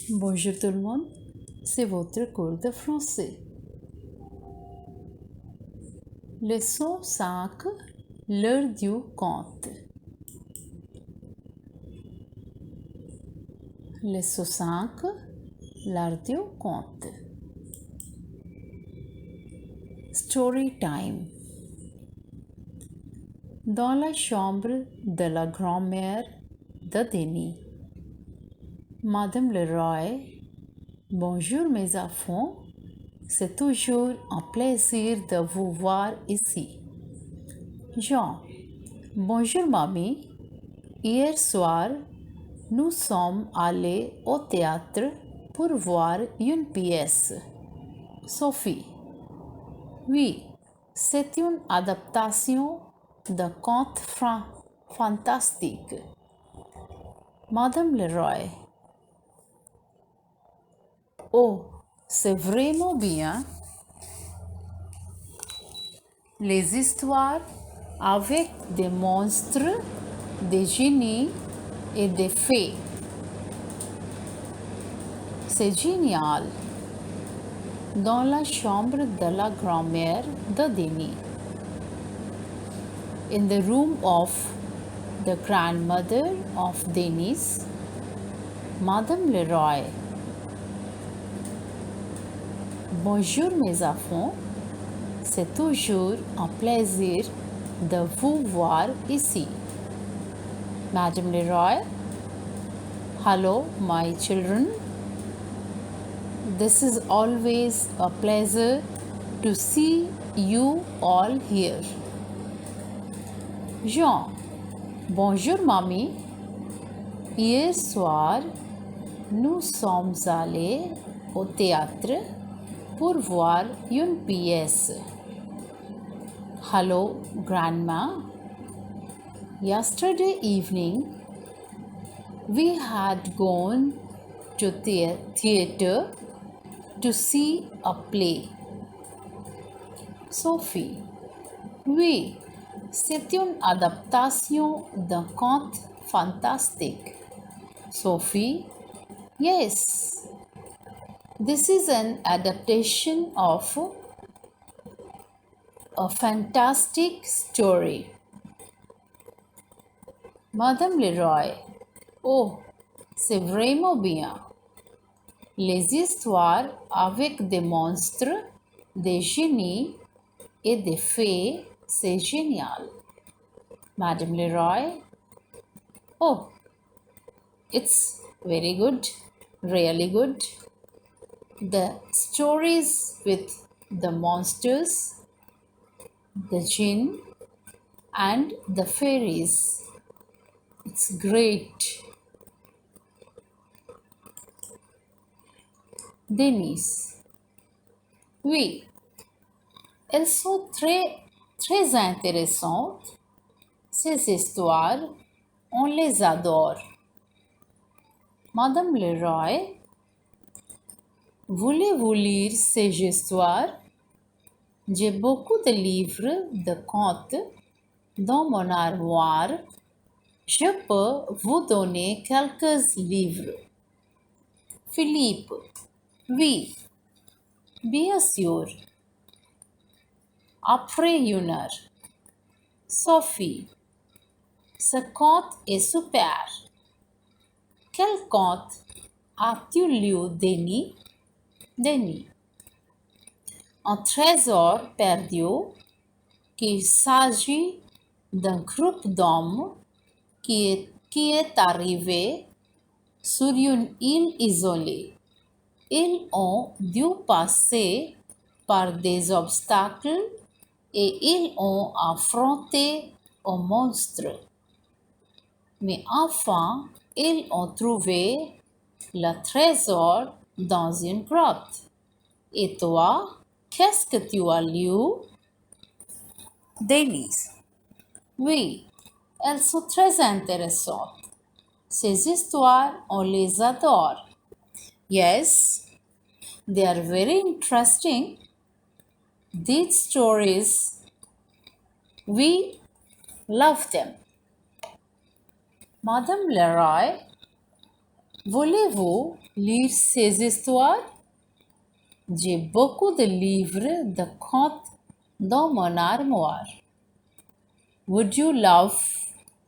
Bonjour tout le monde, c'est votre cours de français. Leçon 5, l'heure du conte. Leçon 5, l'heure du conte. Story time. Dans la chambre de la grand-mère de Denis. Madame Leroy, bonjour mes enfants, c'est toujours un plaisir de vous voir ici. Jean, bonjour mamie, hier soir, nous sommes allés au théâtre pour voir une pièce. Sophie, oui, c'est une adaptation de conte fantastique. Madame Leroy, oh, c'est vraiment bien. Les histoires avec des monstres, des génies et des fées. C'est génial. Dans la chambre de la grand-mère de Denis. In the room of the grandmother of Denis, Madame Leroy. Bonjour mes enfants, c'est toujours un plaisir de vous voir ici. Madame Leroy. Hello my children. This is always a pleasure to see you all here. Jean. Bonjour mamie. Hier soir, nous sommes allés au théâtre pour voir une pièce. Hello grandma. Yesterday evening, we had gone to the theatre to see a play. Sophie. Oui, c'est une adaptation d'un conte fantastique. Sophie. Yes, this is an adaptation of a fantastic story. Madame Leroy. Oh, c'est vraiment bien. Les histoires avec des monstres, des génies et des fées, c'est génial. Madame Leroy. Oh, it's very good, really good. The stories with the monsters, the jinn, and the fairies. It's great. Denise. Oui, elles sont très intéressantes. Ces histoires, on les adore. Madame Leroy, voulez-vous lire ces histoires? J'ai beaucoup de livres de contes dans mon armoire. Je peux vous donner quelques livres. Philippe. Oui, bien sûr. Après une heure. Sophie. Ce conte est super. Quel conte as-tu lu, Denis? Denis. Un trésor perdu qu'il s'agit d'un groupe d'hommes qui est arrivé sur une île isolée. Ils ont dû passer par des obstacles et ils ont affronté un monstre. Mais enfin, ils ont trouvé le trésor dans une grotte. Et toi, qu'est-ce que tu as lu? Denise. Oui, elles sont très intéressantes. Ces histoires, on les adore. Yes, they are very interesting. These stories, we love them. Madame Leroy, Voulez-vous lire ces histoires? J'ai beaucoup de livres de contes dans mon armoire. Would you love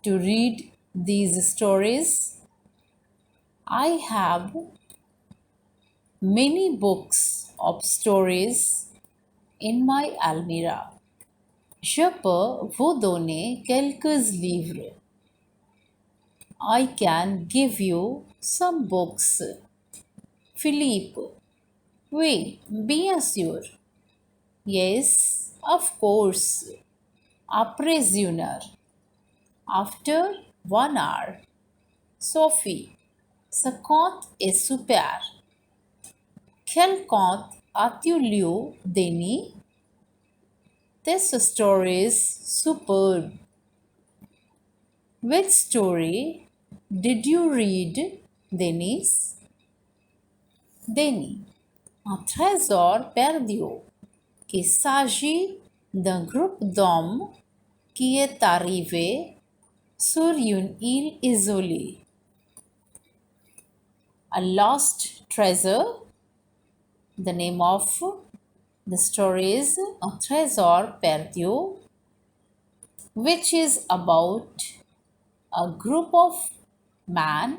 to read these stories? I have many books of stories in my almirah. Je peux vous donner quelques livres. I can give you some books. Philippe. Oui, bien sûr. Yes, of course. Après 1 heure. After 1 hour. Sophie. Ce conte est super. Quel conte as-tu lu, Denis? This story is superb. Which story did you read, Denis? Denis. Un trésor perdu. Qu'il s'agit d'un groupe d'hommes qui est arrivé sur une île isolée. A lost treasure. The name of the story is Un trésor perdu, which is about a group of men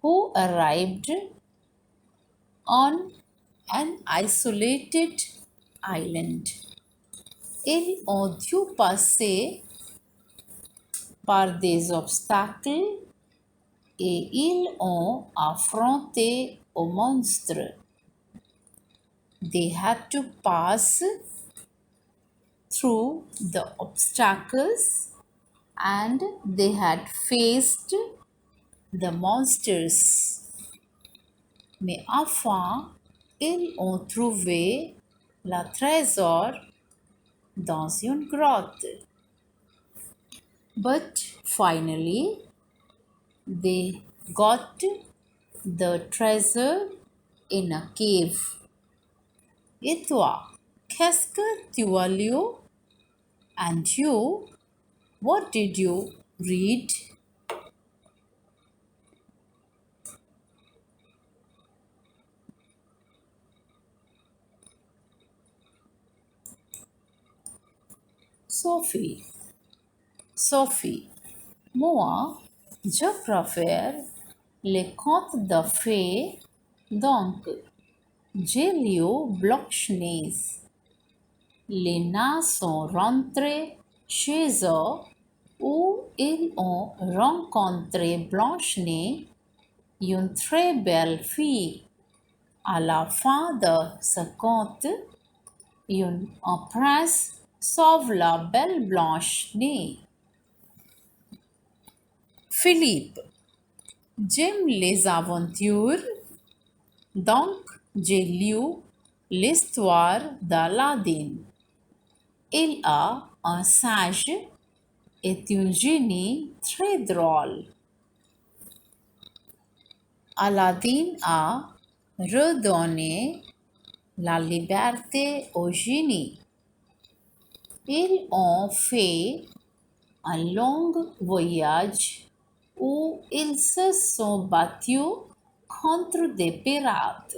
who arrived on an isolated island. Ils ont dû passer par des obstacles et ils ont affronté un monstre. They had to pass through the obstacles and they had faced the monsters. Mais enfin, ils ont trouvé le trésor dans une grotte. But finally, they got the treasure in a cave. Et toi, qu'est-ce que tu as lu? And you, what did you read? Sophie, moi, je préfère les contes de fées, donc j'ai lu Blanche-Neige. Les nains sont rentrés chez eux où ils ont rencontré Blanche-Neige, une très belle fille. À la fin de ce conte, un prince sauve la belle Blanche-Neige. Philippe. J'aime les aventures, donc j'ai lu l'histoire d'Aladin. Il a un singe et un génie très drôle. Aladin a redonné la liberté au génie. Ils ont fait un long voyage où ils se sont battus contre des pirates.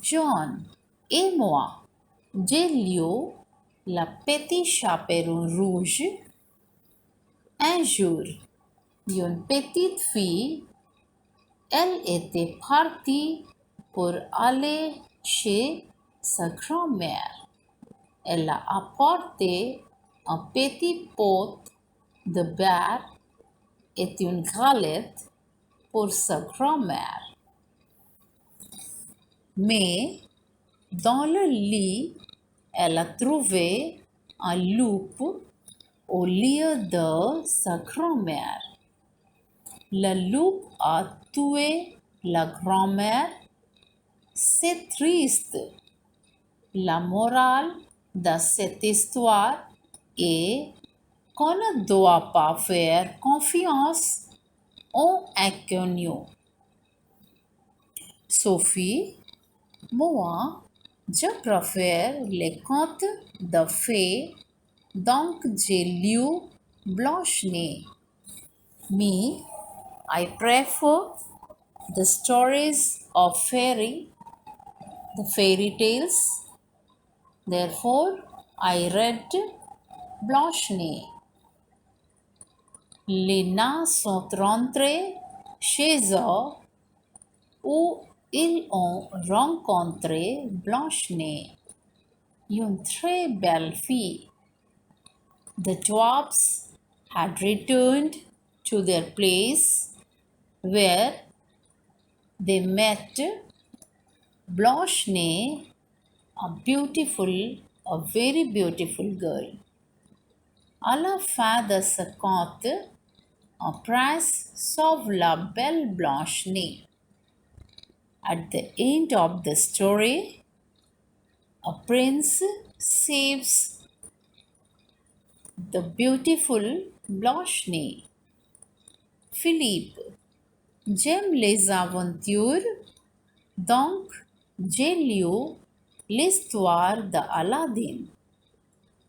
John et moi, j'ai lu La Petite Chaperon Rouge. Un jour, une petite fille, elle était partie pour aller chez sa grand-mère. Elle a apporté un petit pot de beurre et une galette pour sa grand-mère. Mais dans le lit, elle a trouvé un loup au lieu de sa grand-mère. Le loup a tué la grand-mère. C'est triste. La morale de cette histoire est qu'on ne doit pas faire confiance aux inconnus. Sophie, moi, je préfère les contes de fées, donc j'ai lu Blanche-Neige. Me, I prefer the stories of the fairy tales. Therefore, I read Blanche-Neige. Les nains sont rentrés chez eux où ils ont rencontré Blanche-Neige, une très belle fille. The dwarfs had returned to their place where they met Blanche-Neige, a very beautiful girl. À la fin de ce conte, un prince sauve la belle Blanche-Neige. At the end of the story, a prince saves the beautiful Blanche-Neige. Philippe, j'aime les aventures, donc j'ai lu l'histoire d'Aladin.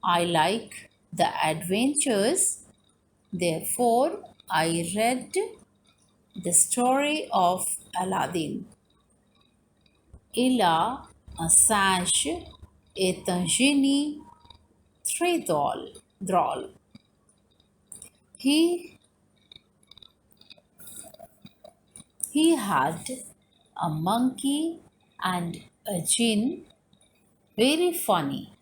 I like the adventures, therefore I read the story of Aladdin. Il a un singe est un génie très drôle. He, he had a monkey and a jinn, very funny.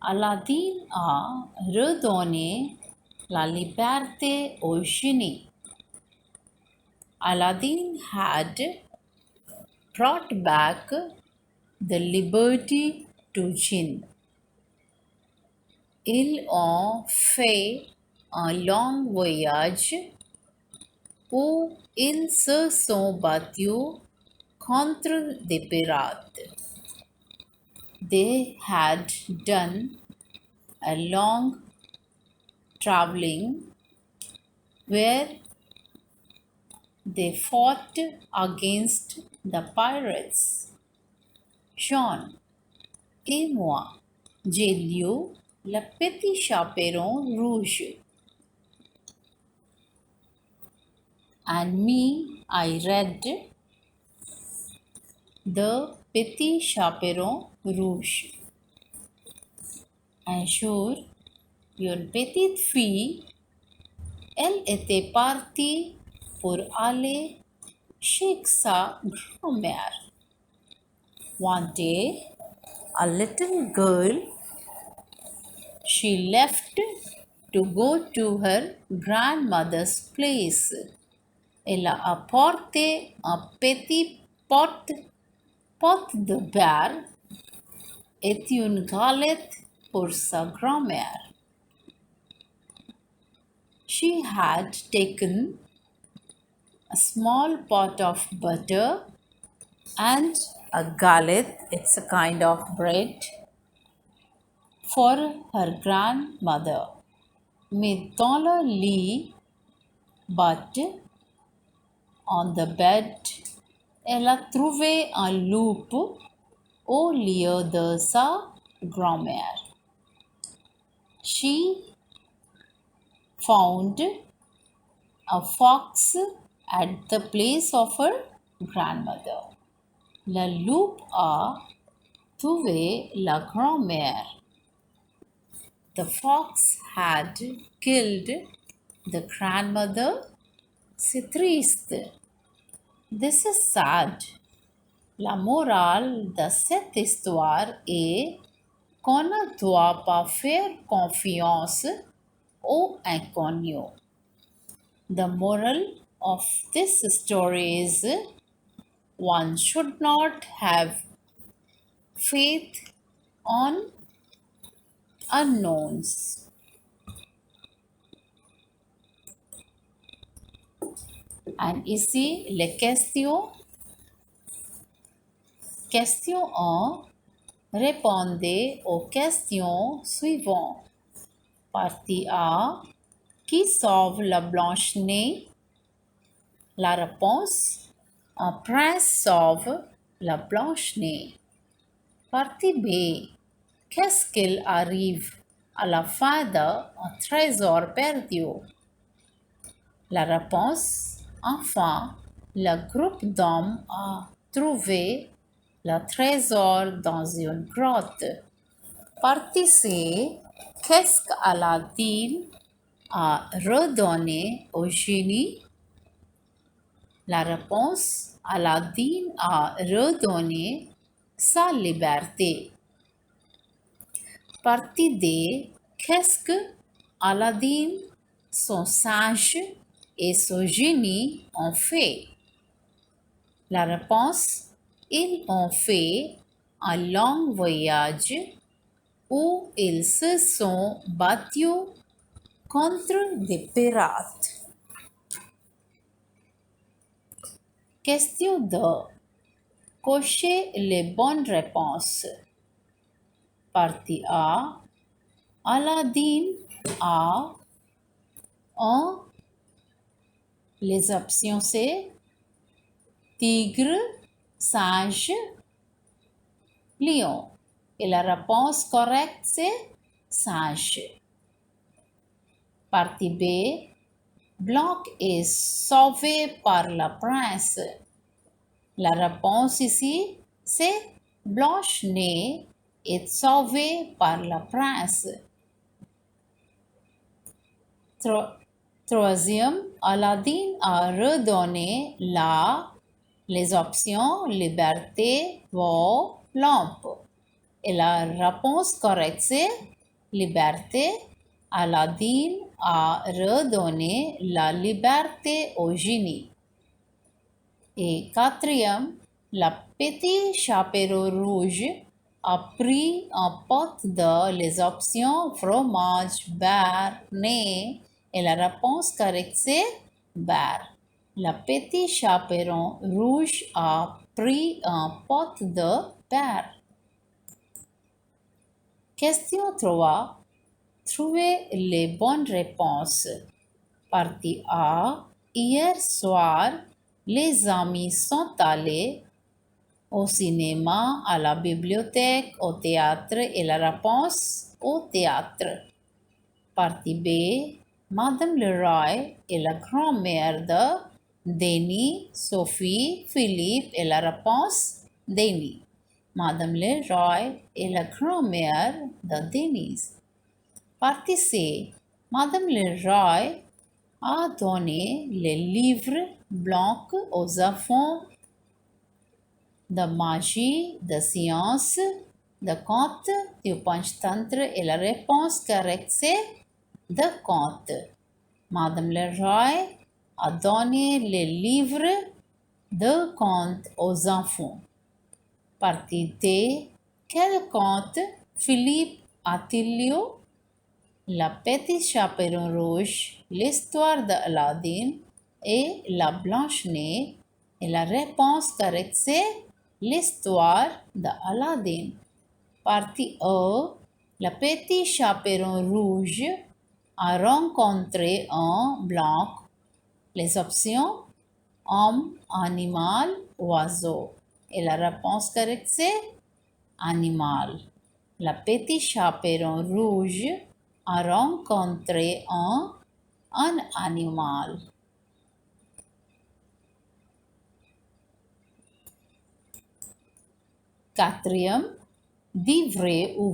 Aladdin a redonné la liberté au génie. Aladdin had brought back the liberty to jinn. Ils ont fait un long voyage où ils se sont battus contre des pirates. They had done a long traveling where they fought against the pirates. Jean et moi, j'ai lu Le Petit Chaperon Rouge. And me, I read The Petit Chaperon Rouge. Un jour, une petite fille, elle était partie pour aller chez sa grand-mère. One day, a little girl, she left to go to her grandmother's place. Elle a apporté un petit pot de beurre et une galette pour sa grand-mère. She had taken a small pot of butter and a galette, it's a kind of bread, for her grandmother. Mais dans le lit, but on the bed, elle a trouvé un loup au lieu de sa grand-mère. She found a fox at the place of her grandmother. Le loup a tué la grand-mère. The fox had killed the grandmother. C'est triste. This is sad. La morale de cette histoire est qu'on ne doit pas faire confiance aux inconnus. The moral of this story is one should not have faith on unknowns. And ici, les questions. Question 1. Répondez aux questions suivantes. Partie A. Qui sauve la Blanche-Neige? La réponse. Un prince sauve la Blanche-Neige. Partie B. Qu'est-ce qu'il arrive à la fin d'un trésor perdu? La réponse. Enfin, le groupe d'hommes a trouvé le trésor dans une grotte. Partie C. Qu'est-ce qu'Aladin a redonné au génie? La réponse. Aladin a redonné sa liberté. Partie D. Qu'est-ce que Aladin, son sage et son génie ont fait? La réponse. Ils ont fait un long voyage où ils se sont battus contre des pirates. Question 2. Cochez les bonnes réponses. Partie A. Aladdin a 1. Les options c'est tigre, singe, lion. Et la réponse correcte c'est singe. Partie B. Blanc est sauvé par le prince. La réponse ici c'est Blanche-Nez est sauvée par le prince. Troisième, Aladdin a redonné les options liberté, ou lampe. Et la réponse correcte c'est liberté. Aladdin a redonné la liberté au génie. Et quatrième, la petite chaperon rouge a pris un pot de les options fromage, beurre, nez. Et la réponse correcte c'est beurre. La petite chaperon rouge a pris un pot de beurre. Question 3. Trouvez les bonnes réponses. Partie A. Hier soir, les amis sont allés au cinéma, à la bibliothèque, au théâtre et la réponse au théâtre. Partie B. Madame Leroy est la grand-mère de Denis, Sophie, Philippe et la réponse Denis. Madame Leroy est la grand-mère de Denise. Partie C. Madame Leroy a donné les livres blancs aux enfants de magie, de science, de contes, du panchtantra et la réponse correcte c'est de contes. Madame Leroy a donné les livres de contes aux enfants. Partie D. Quel conte Philippe a-t-il lu? La petite chaperon rouge, l'histoire d'Aladin et la Blanche-Nez. Et la réponse correcte c'est l'histoire d'Aladin. Partie E. La petite chaperon rouge a rencontré un blanc. Les options homme, animal, oiseau. Et la réponse correcte c'est animal. La petite chaperon rouge a rencontré un animal. Quatrième, dit vrai ou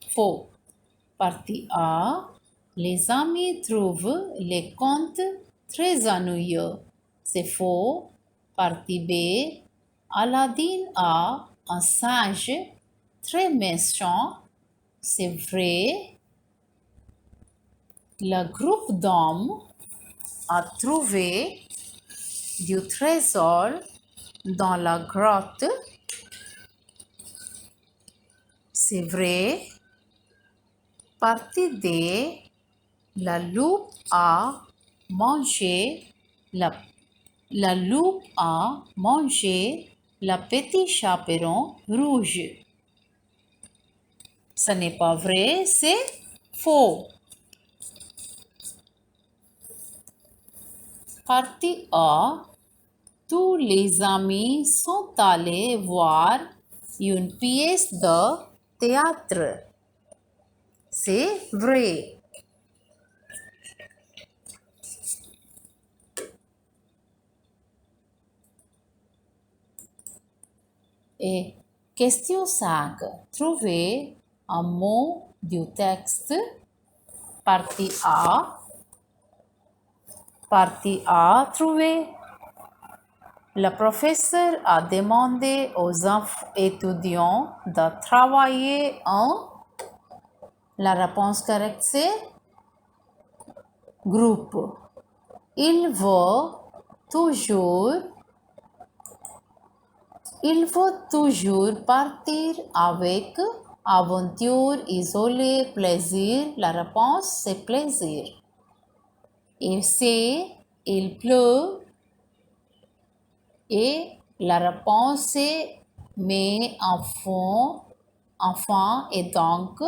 faux. Partie A. Les amis trouvent les contes très ennuyeux. C'est faux. Partie B. Aladdin a un singe très méchant. C'est vrai. Le groupe d'hommes a trouvé du trésor dans la grotte. C'est vrai. Partie D. La loupe a mangé la loupe a mangé la petite chaperon rouge. Ce n'est pas vrai, c'est faux. Partie A. Tous les amis sont allés voir une pièce de théâtre. C'est vrai. Et question 5. Trouvez un mot du texte. Partie A. Partie A. Trouvez. Le professeur a demandé aux étudiants de travailler en. La réponse correcte c'est groupe. Il veut toujours partir avec aventure, isolée, plaisir. La réponse c'est plaisir. Il pleut et la réponse c'est mais enfant et donc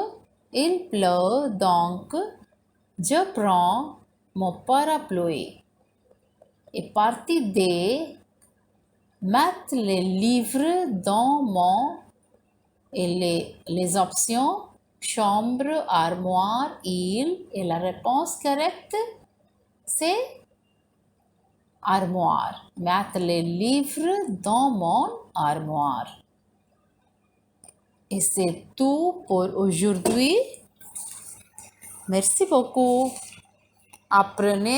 il pleut donc je prends mon parapluie. Et partie D, mettre les livres dans mon et les options chambre, armoire, île et la réponse correcte c'est armoire. Mettre les livres dans mon armoire. Et c'est tout pour aujourd'hui. Merci beaucoup. Apprenez